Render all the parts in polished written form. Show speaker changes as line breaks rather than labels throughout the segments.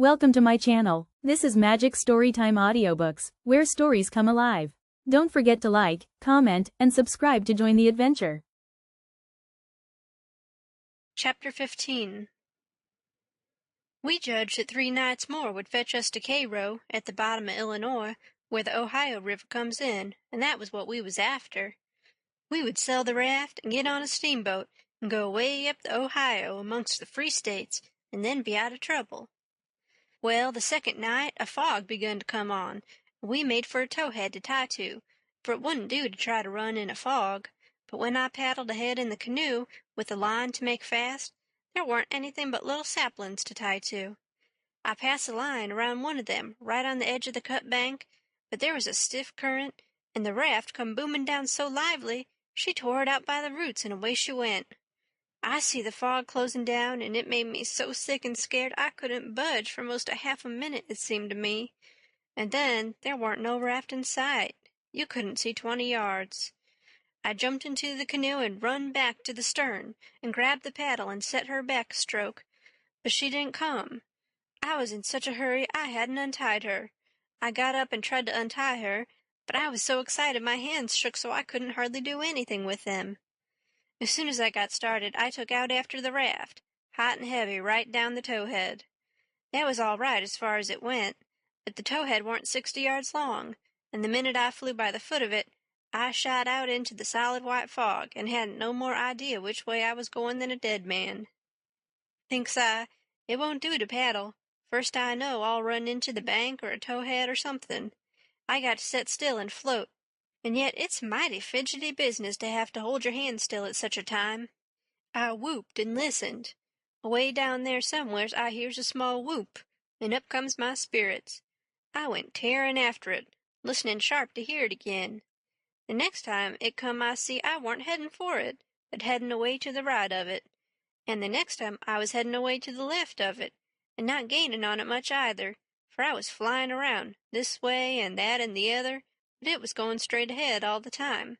Welcome to my channel. This is Magic Storytime Audiobooks, where stories come alive. Don't forget to like, comment, and subscribe to join the adventure.
Chapter 15. We judged that 3 nights more would fetch us to Cairo, at the bottom of Illinois, where the Ohio River comes in, and that was what we was after. We would sell the raft and get on a steamboat and go way up the Ohio amongst the free states, and then be out of trouble. Well, the second night a fog begun to come on, and we made for a towhead to tie to, for it wouldn't do to try to run in a fog. But when I paddled ahead in the canoe, with a line to make fast, there weren't anything but little saplings to tie to. I passed a line around one of them, right on the edge of the cut bank, but there was a stiff current, and the raft come booming down so lively, she tore it out by the roots, and away she went. I see the fog closing down, and it made me so sick and scared I couldn't budge for most a half a minute, it seemed to me. And then there warn't no raft in sight. You couldn't see 20 yards. I jumped into the canoe and run back to the stern, and grabbed the paddle and set her back a stroke, but she didn't come. I was in such a hurry I hadn't untied her. I got up and tried to untie her, but I was so excited my hands shook so I couldn't hardly do anything with them. As soon as I got started, I took out after the raft, hot and heavy, right down the towhead. That was all right as far as it went, but the towhead warn't 60 yards long, and the minute I flew by the foot of it, I shot out into the solid white fog, and hadn't no more idea which way I was going than a dead man. Thinks I, it won't do to paddle. First I know I'll run into the bank or a towhead or something. I got to set still and float. And yet it's mighty fidgety business to have to hold your hand still at such a time. I whooped and listened. Away down there somewheres I hears a small whoop, and up comes my spirits. I went tearing after it, listening sharp to hear it again. The next time it come I see I warn't heading for it, but heading away to the right of it. And the next time I was heading away to the left of it, and not gaining on it much either, for I was flying around, this way and that and the other, but it was going straight ahead all the time.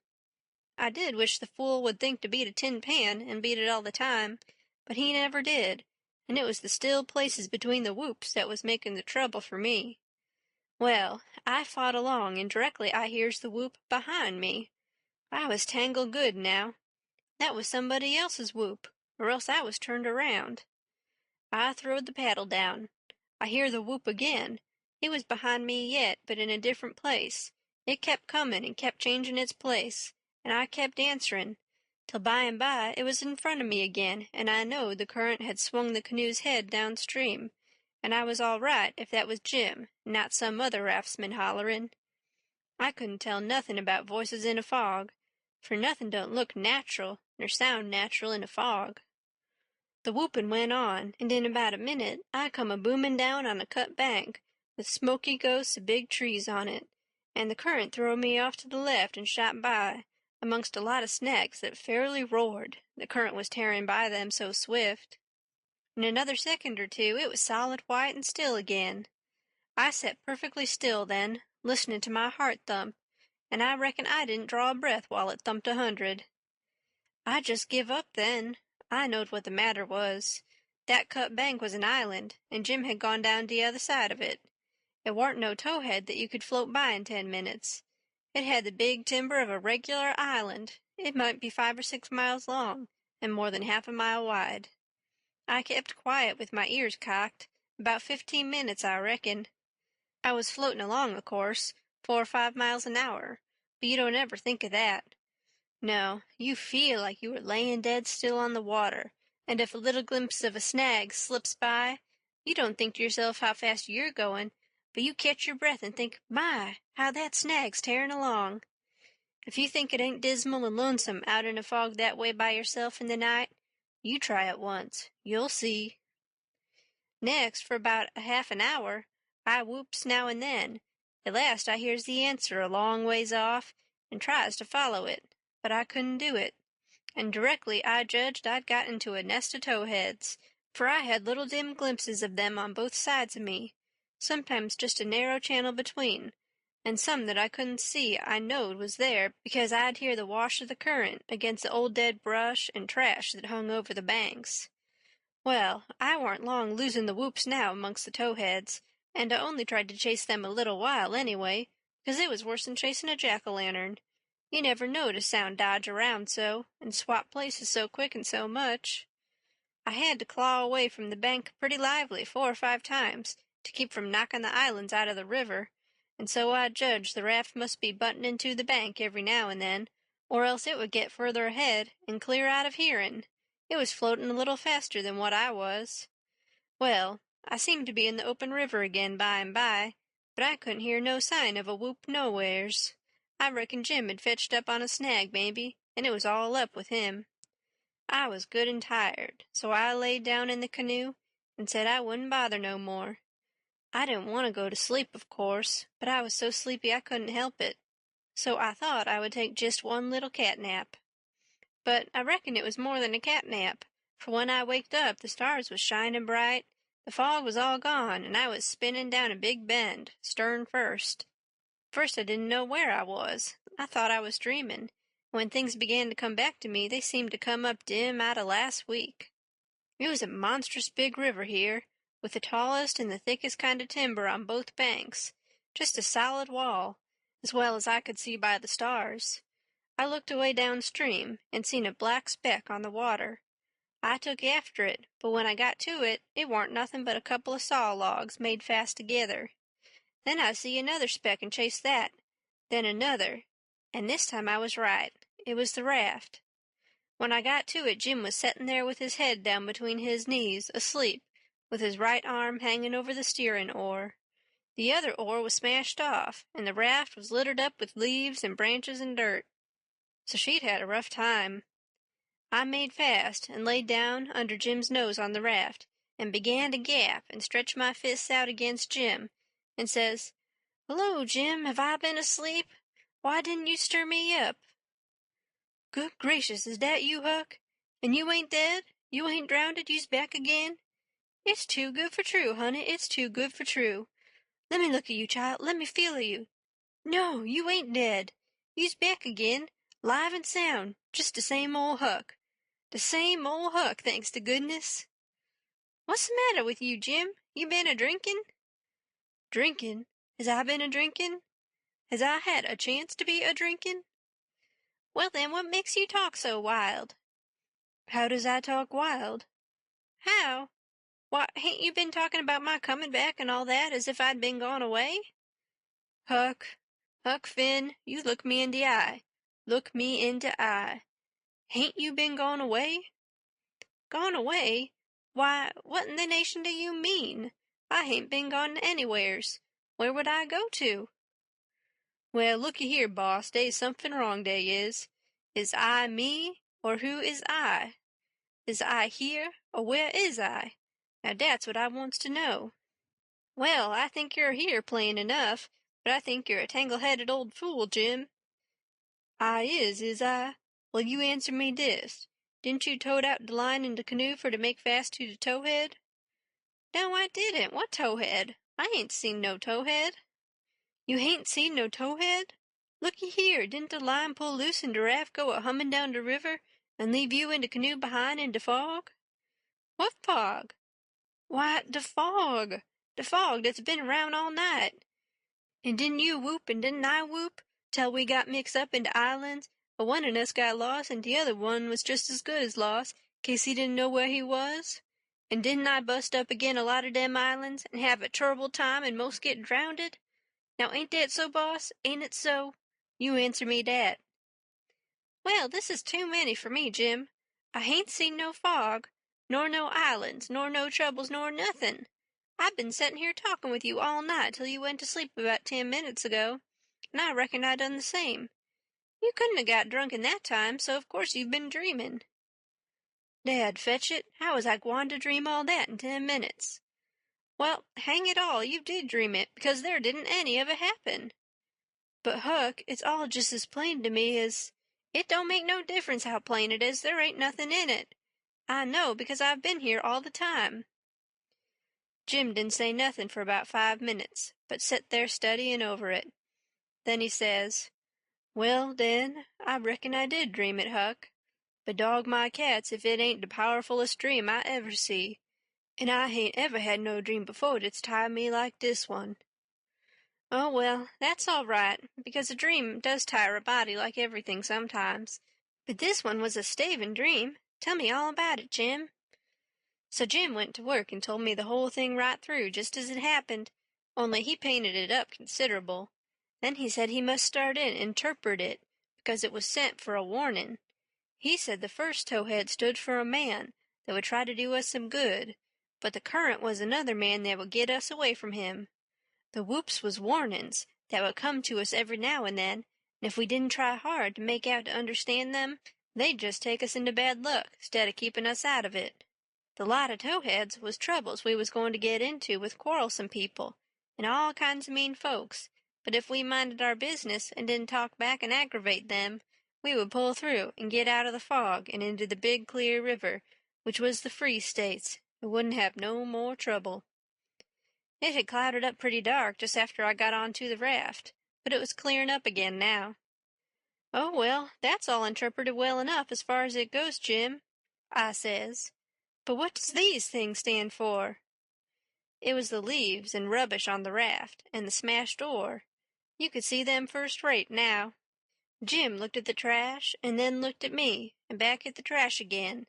I did wish the fool would think to beat a tin pan and beat it all the time, but he never did, and it was the still places between the whoops that was making the trouble for me. Well, I fought along, and directly I hears the whoop behind me. I was tangled good now. That was somebody else's whoop, or else I was turned around. I throwed the paddle down. I hear the whoop again. It was behind me yet, but in a different place. It kept comin' and kept changing its place, and I kept answering, till by and by it was in front of me again, and I knowed the current had swung the canoe's head downstream, and I was all right if that was Jim, not some other raftsman hollerin'. I couldn't tell nothing about voices in a fog, for nothing don't look natural nor sound natural in a fog. The whoopin' went on, and in about a minute I come a-boomin' down on a cut bank, with smoky ghosts of big trees on it, and the current throwed me off to the left and shot by, amongst a lot of snags that fairly roared, the current was tearing by them so swift. In another second or two it was solid white and still again. I sat perfectly still then, listening to my heart thump, and I reckon I didn't draw a breath while it thumped 100. I just give up then. I knowed what the matter was. That cut bank was an island, and Jim had gone down the other side of it. It warn't no towhead that you could float by in 10 minutes. It had the big timber of a regular island. It might be 5 or 6 miles long, and more than half a mile wide. I kept quiet with my ears cocked, about 15 minutes, I reckon. I was floating along, of course, 4 or 5 miles an hour, but you don't ever think of that. No, you feel like you were laying dead still on the water, and if a little glimpse of a snag slips by, you don't think to yourself how fast you're going, but you catch your breath and think, my, how that snag's tearing along. If you think it ain't dismal and lonesome out in a fog that way by yourself in the night, you try it once. You'll see. Next, for about a half an hour, I whoops now and then. At last I hears the answer a long ways off, and tries to follow it, but I couldn't do it, and directly I judged I'd got into a nest of towheads, for I had little dim glimpses of them on both sides of me, sometimes just a narrow channel between, and some that I couldn't see I knowed was there because I'd hear the wash of the current against the old dead brush and trash that hung over the banks. Well, I warn't long losing the whoops now amongst the towheads, and I only tried to chase them a little while anyway, 'cause it was worse than chasing a jack-o'-lantern. You never knowed a sound dodge around so, and swap places so quick and so much. I had to claw away from the bank pretty lively 4 or 5 times to keep from knocking the islands out of the river, and so I judged the raft must be butting into the bank every now and then, or else it would get further ahead and clear out of hearing. It was floating a little faster than what I was. Well, I seemed to be in the open river again by and by, but I couldn't hear no sign of a whoop nowheres. I reckon Jim had fetched up on a snag, maybe, and it was all up with him. I was good and tired, so I laid down in the canoe and said I wouldn't bother no more. I didn't want to go to sleep, of course, but I was so sleepy I couldn't help it, so I thought I would take just one little cat nap. But I reckon it was more than a cat nap, for when I waked up the stars was shining bright, the fog was all gone, and I was spinning down a big bend, stern first. First I didn't know where I was. I thought I was dreaming. When things began to come back to me, they seemed to come up dim out of last week. It was a monstrous big river here, with the tallest and the thickest kind of timber on both banks, just a solid wall, as well as I could see by the stars. I looked away downstream and seen a black speck on the water. I took after it, but when I got to it, it warn't nothing but a couple of saw logs made fast together. Then I see another speck and chased that, then another, and this time I was right. It was the raft. When I got to it, Jim was setting there with his head down between his knees, asleep, with his right arm hanging over the steering oar. The other oar was smashed off, and the raft was littered up with leaves and branches and dirt. So she'd had a rough time. I made fast and laid down under Jim's nose on the raft, and began to gap and stretch my fists out against Jim, and says, "Hello, Jim, have I been asleep? Why didn't you stir me up?" "Good gracious, is that you, Huck? And you ain't dead? You ain't drownded? You's back again? It's too good for true, honey, it's too good for true. Let me look at you, child, let me feel of you. No, you ain't dead. You's back again, live and sound, just the same old Huck. The same old Huck, thanks to goodness. What's the matter with you, Jim? You been a-drinking?" "Drinking? Has I been a-drinking? Has I had a chance to be a-drinking?" "Well, then, what makes you talk so wild?" "How does I talk wild?" "How? Why, hain't you been talking about my coming back and all that, as if I'd been gone away?" Huck Finn, you look me in the eye. Look me in the eye. Hain't you been gone away?" "Gone away? Why, what in the nation do you mean? I hain't been gone anywheres. Where would I go to?" "Well, looky here, boss, dey's something wrong, dey is. Is I me, or who is I? Is I here, or where is I? Now dat's what I wants to know." "Well, I think you're here plain enough, but I think you're a tangle-headed old fool, Jim." "I is I? Well, you answer me dis. Didn't you tote out de line in de canoe for to make fast to de towhead?" "No, I didn't. What towhead? I ain't seen no towhead." "You hain't seen no towhead? Looky here, didn't de line pull loose and de raft go a-hummin' down de river and leave you in de canoe behind in de fog?" "What fog?" "Why, de fog that's been around all night. And didn't you whoop and didn't I whoop, till we got mixed up in de islands, but one of us got lost and de other one was just as good as lost, 'case he didn't know where he was? And didn't I bust up agin a lot of dem islands and have a turrible time and most get drownded? Now ain't dat so, boss? Ain't it so? You answer me dat." "Well, this is too many for me, Jim. I hain't seen no fog, nor no islands, nor no troubles, nor nothin'. I've been settin' here talkin' with you all night till you went to sleep about 10 minutes ago, and I reckon I done the same. You couldn't have got drunk in that time, so of course you've been dreamin'." "Dad fetch it, how was I gwine to dream all that in 10 minutes?" "Well, hang it all, you did dream it, because there didn't any of it happen." "But, Huck, it's all just as plain to me as—" "It don't make no difference how plain it is, there ain't nothing in it. I know, because I've been here all the time." Jim didn't say nothing for about 5 minutes, but set there studying over it. Then he says, "Well, den, I reckon I did dream it, Huck. but dog my cats if it ain't the powerfulest dream I ever see. And I hain't ever had no dream before that's tied me like this one. Oh, well, that's all right, because a dream does tire a body like everything sometimes. But this one was a staving dream. Tell me all about it, Jim. So Jim went to work and told me the whole thing right through, just as it happened, only he painted it up considerable. Then he said he must start in and interpret it, because it was sent for a warning. He said the first towhead stood for a man that would try to do us some good, but the current was another man that would get us away from him. The whoops was warnings that would come to us every now and then, and if we didn't try hard to make out to understand them, they'd just take us into bad luck, stead of keeping us out of it. The lot of towheads was troubles we was going to get into with quarrelsome people, and all kinds of mean folks, but if we minded our business and didn't talk back and aggravate them, we would pull through and get out of the fog and into the big clear river, which was the Free States, and wouldn't have no more trouble. It had clouded up pretty dark just after I got onto the raft, but it was clearing up again now. Oh, well, that's all interpreted well enough as far as it goes, Jim, I says. But what does these things stand for? It was the leaves and rubbish on the raft, and the smashed oar. You could see them first rate now. Jim looked at the trash, and then looked at me, and back at the trash again.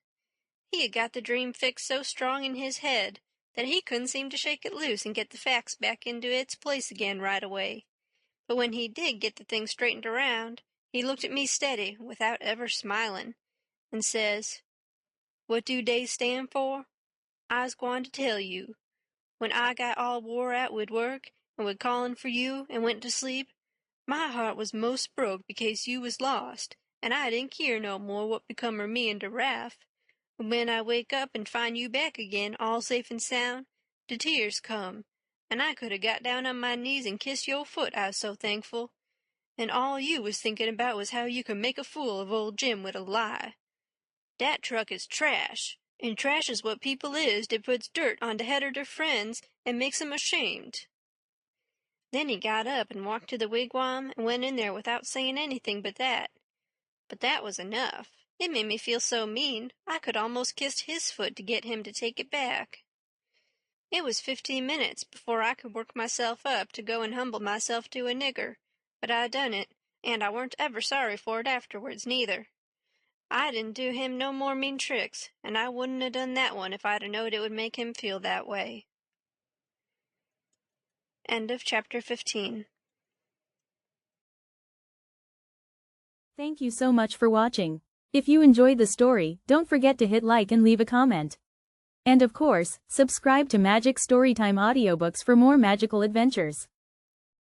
He had got the dream fixed so strong in his head that he couldn't seem to shake it loose and get the facts back into its place again right away. But when he did get the thing straightened around, he looked at me steady, without ever smiling, and says, "What do they stand for? I's gwine to tell you. When I got all wore out wid work, and wid callin' for you, and went to sleep, my heart was most broke because you was lost, and I didn't keer no more what become of me and de raft. But when I wake up and find you back again, all safe and sound, de tears come, and I could 'a' got down on my knees and kissed your foot, I was so thankful. And all you was thinking about was how you could make a fool of old Jim wid a lie. Dat truck is trash, and trash is what people is dat puts dirt on de head of their friends and makes 'em ashamed." Then he got up and walked to the wigwam and went in there without saying anything but that. But that was enough. It made me feel so mean I could almost kiss his foot to get him to take it back. It was 15 minutes before I could work myself up to go and humble myself to a nigger, but I done it, and I weren't ever sorry for it afterwards, neither. I didn't do him no more mean tricks, and I wouldn't 'a' done that one if I'd 'a' knowed it would make him feel that way. End of chapter 15.
Thank you so much for watching. If you enjoyed the story, don't forget to hit like and leave a comment. And of course, subscribe to Magic Storytime Audiobooks for more magical adventures.